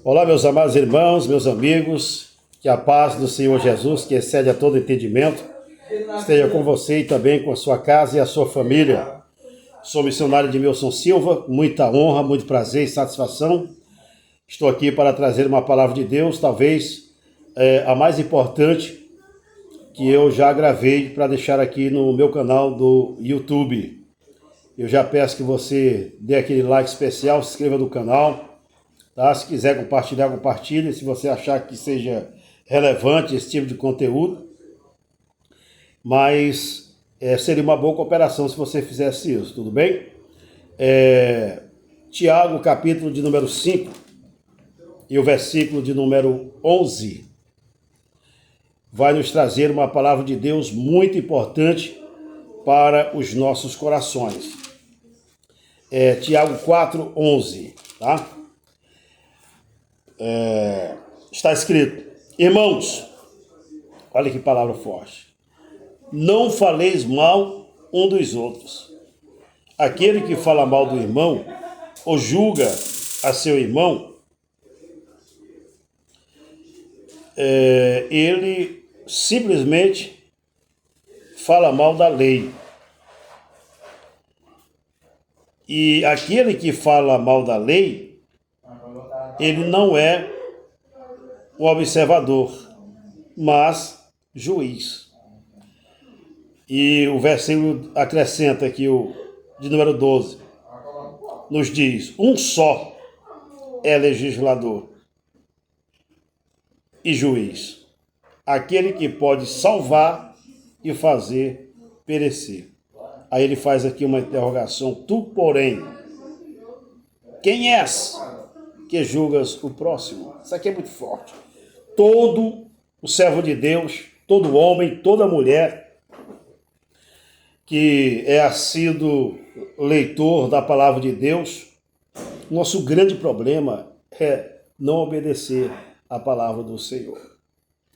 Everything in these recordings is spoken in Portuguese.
Olá, meus amados irmãos, meus amigos, que a paz do Senhor Jesus, que excede a todo entendimento, esteja com você e também com a sua casa e a sua família. Sou missionário Edmilson Silva, muita honra, muito prazer e satisfação. Estou aqui para trazer uma palavra de Deus, talvez a mais importante que eu já gravei para deixar aqui no meu canal do YouTube. Eu já peço que você dê aquele like especial, se inscreva no canal, tá? Se quiser compartilhar, compartilhe, se você achar que seja relevante esse tipo de conteúdo. Mas seria uma boa cooperação se você fizesse isso, tudo bem? Tiago, capítulo de número 5 e o versículo de número 11, vai nos trazer uma palavra de Deus muito importante para os nossos corações. Tiago 4:11, tá? Está escrito: irmãos, olha que palavra forte, não faleis mal um dos outros. Aquele que fala mal do irmão ou julga a seu irmão, ele simplesmente fala mal da lei. E aquele que fala mal da lei, ele não é um observador, mas juiz. E o versículo acrescenta aqui, de número 12, nos diz: um só é legislador e juiz, aquele que pode salvar e fazer perecer. Aí ele faz aqui uma interrogação: tu, porém, quem és que julgas o próximo? Isso aqui é muito forte. Todo o servo de Deus, todo homem, toda mulher que é assíduo leitor da palavra de Deus, nosso grande problema é não obedecer a palavra do Senhor,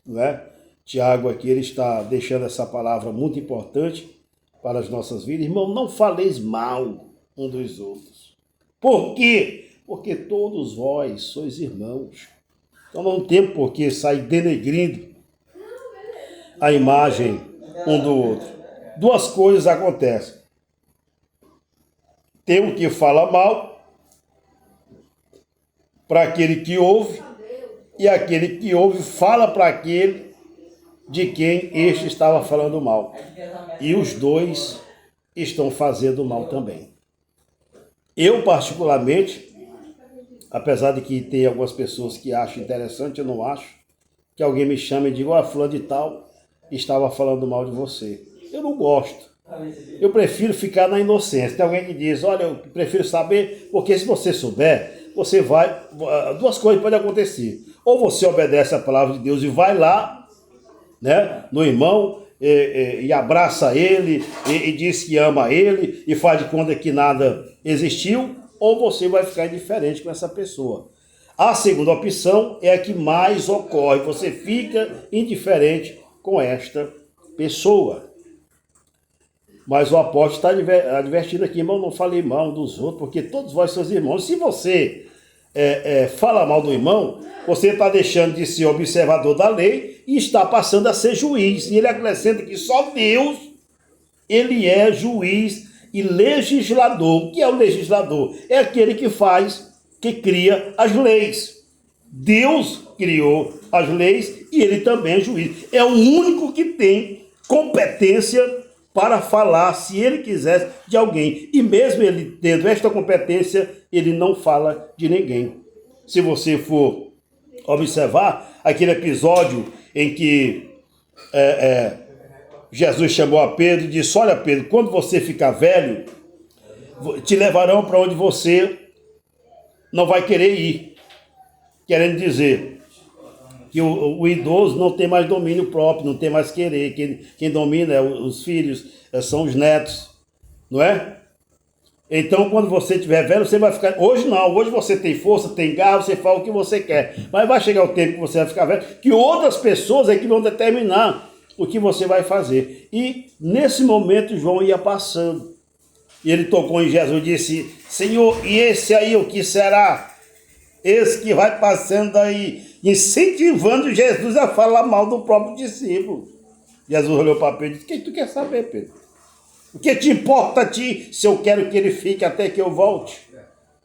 não é? Tiago aqui, ele está deixando essa palavra muito importante para as nossas vidas. Irmão, não faleis mal um dos outros. Por quê? Porque todos vós sois irmãos. Então não tem por que sair denegrindo a imagem um do outro. Duas coisas acontecem. Tem o que fala mal para aquele que ouve, e aquele que ouve fala para aquele de quem este estava falando mal. E os dois estão fazendo mal também. Eu, particularmente, apesar de que tem algumas pessoas que acham interessante, eu não acho, que alguém me chame e diga: fulano de tal estava falando mal de você. Eu não gosto. Eu prefiro ficar na inocência. Tem alguém que diz: olha, eu prefiro saber, porque se você souber, você vai... Duas coisas podem acontecer. Ou você obedece a palavra de Deus e vai lá, né, no irmão, e abraça ele, e diz que ama ele, e faz de conta que nada existiu, ou você vai ficar indiferente com essa pessoa. A segunda opção é a que mais ocorre: você fica indiferente com esta pessoa. Mas o apóstolo está advertindo aqui: irmão, não fale mal dos outros, porque todos vós sois irmãos. Se você fala mal do irmão, você está deixando de ser observador da lei e está passando a ser juiz. E ele acrescenta que só Deus, ele é juiz e legislador. O que é o legislador? É aquele que cria as leis. Deus criou as leis e ele também é juiz. É o único que tem competência para falar, se ele quiser, de alguém. E mesmo ele tendo esta competência, ele não fala de ninguém. Se você for observar aquele episódio em que Jesus chamou a Pedro e disse: olha, Pedro, quando você ficar velho, te levarão para onde você não vai querer ir. Querendo dizer que o idoso não tem mais domínio próprio, não tem mais querer. Quem domina é os filhos, são os netos, não é? Então, quando você estiver velho, você vai ficar... Hoje não, hoje você tem força, tem garra, você fala o que você quer. Mas vai chegar o tempo que você vai ficar velho, que outras pessoas é que vão determinar o que você vai fazer. E, nesse momento, João ia passando. E ele tocou em Jesus e disse: Senhor, e esse aí o que será? Esse que vai passando aí, incentivando Jesus a falar mal do próprio discípulo. Jesus olhou para Pedro e disse: o que tu quer saber, Pedro? O que te importa a ti se eu quero que ele fique até que eu volte?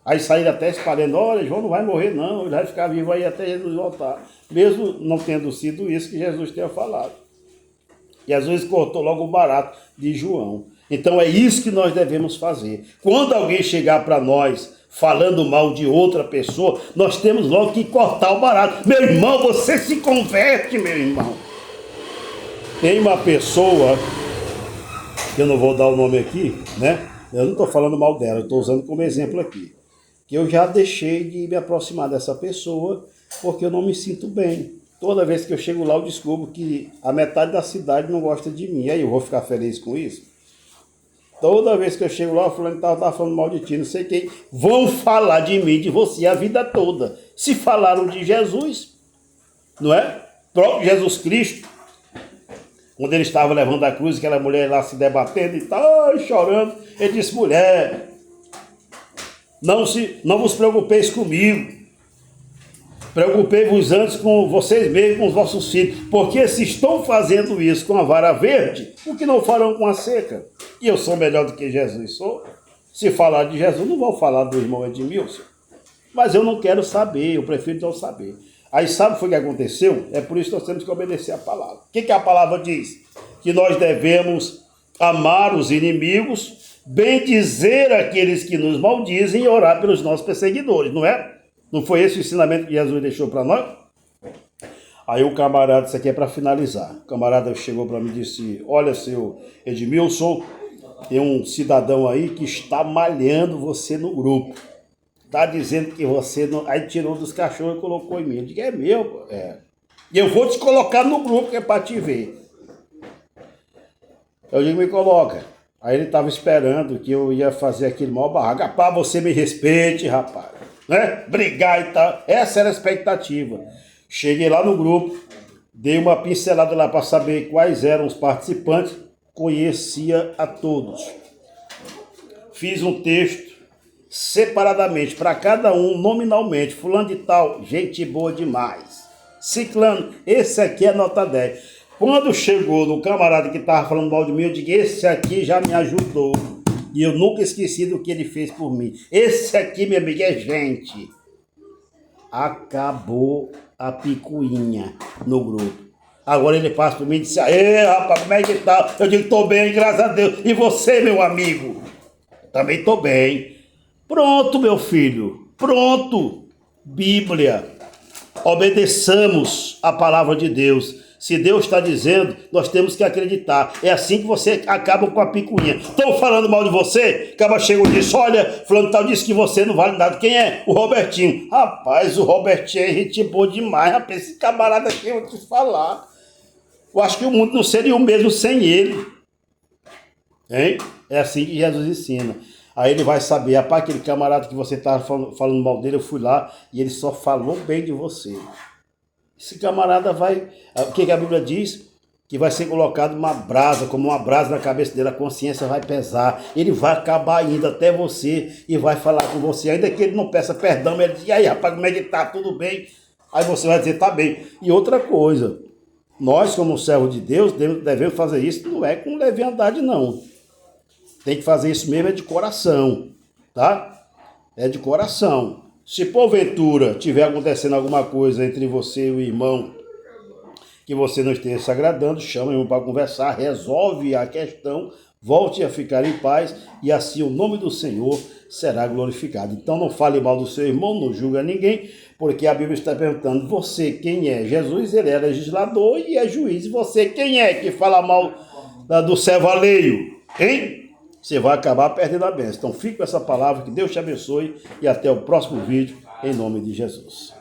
Aí saíram até espalhando: olha, João não vai morrer não, ele vai ficar vivo aí até Jesus voltar. Mesmo não tendo sido isso que Jesus tinha falado. Jesus cortou logo o barato de João. Então é isso que nós devemos fazer. Quando alguém chegar para nós falando mal de outra pessoa, nós temos logo que cortar o barato. Meu irmão, você se converte, meu irmão. Tem uma pessoa, que eu não vou dar o nome aqui, né? Eu não estou falando mal dela, eu estou usando como exemplo aqui. Que eu já deixei de me aproximar dessa pessoa porque eu não me sinto bem. Toda vez que eu chego lá, eu descubro que a metade da cidade não gosta de mim. Aí eu vou ficar feliz com isso? Toda vez que eu chego lá, o fulano estava falando mal de ti, não sei quem. Vão falar de mim, de você, a vida toda. Se falaram de Jesus, não é? O próprio Jesus Cristo, quando ele estava levando a cruz, aquela mulher lá se debatendo e tal, chorando, ele disse: mulher, não vos preocupeis comigo. Preocupei-vos antes com vocês mesmos, com os vossos filhos, porque se estão fazendo isso com a vara verde, o que não farão com a seca? E eu sou melhor do que Jesus sou? Se falar de Jesus, não vão falar do irmão Edmilson. Mas eu não quero saber, eu prefiro não saber. Aí sabe o que aconteceu? É por isso que nós temos que obedecer a palavra. O que a palavra diz? Que nós devemos amar os inimigos, bendizer aqueles que nos maldizem e orar pelos nossos perseguidores, não é? Não foi esse o ensinamento que Jesus deixou para nós? Aí o camarada, isso aqui é para finalizar. O camarada chegou para mim e disse: olha, seu Edmilson, tem um cidadão aí que está malhando você no grupo. Está dizendo que você não... Aí tirou dos cachorros e colocou em mim. Eu digo: é meu, pô. É. E eu vou te colocar no grupo que é para te ver. Eu digo: me coloca. Aí ele estava esperando que eu ia fazer aquele maior barraco. Rapaz, você me respeite, rapaz. Né? Brigar e tal. Essa era a expectativa. Cheguei lá no grupo, dei uma pincelada lá para saber quais eram os participantes, conhecia a todos. Fiz um texto separadamente para cada um, nominalmente. Fulano de tal, gente boa demais. Ciclano, esse aqui é nota 10. Quando chegou no camarada que estava falando mal de mim, eu digo: esse aqui já me ajudou. E eu nunca esqueci do que ele fez por mim. Esse aqui, meu amigo, é gente. Acabou a picuinha no grupo. Agora ele passa por mim e diz: aê, rapaz, como é que tá? Eu digo: tô bem, graças a Deus. E você, meu amigo? Também tô bem. Pronto, meu filho. Pronto. Bíblia. Obedeçamos a palavra de Deus. Se Deus está dizendo, nós temos que acreditar. É assim que você acaba com a picuinha. Estão falando mal de você? Acaba chegou e disse: olha, fulano tal disse que você não vale nada. Quem é? O Robertinho. Rapaz, o Robertinho é gente boa demais. Rapaz, esse camarada aqui, eu vou te falar. Eu acho que o mundo não seria o mesmo sem ele. Hein? É assim que Jesus ensina. Aí ele vai saber: rapaz, aquele camarada que você estava falando mal dele, eu fui lá e ele só falou bem de você. Esse camarada vai... O que a Bíblia diz? Que vai ser colocado uma brasa, como uma brasa na cabeça dele, a consciência vai pesar. Ele vai acabar indo até você e vai falar com você. Ainda que ele não peça perdão, ele diz: e aí, rapaz, como é que tá? Tudo bem? Aí você vai dizer: tá bem. E outra coisa, nós como servo de Deus devemos fazer isso, não é com leviandade não. Tem que fazer isso mesmo, é de coração, tá? É de coração. Se porventura tiver acontecendo alguma coisa entre você e o irmão que você não esteja se agradando, chama o irmão para conversar, resolve a questão, volte a ficar em paz e assim o nome do Senhor será glorificado. Então não fale mal do seu irmão, não julga ninguém, porque a Bíblia está perguntando: você quem é? Jesus, ele é legislador e é juiz. E você quem é que fala mal do servo alheio? Hein? Você vai acabar perdendo a bênção. Então fique com essa palavra, que Deus te abençoe e até o próximo vídeo, em nome de Jesus.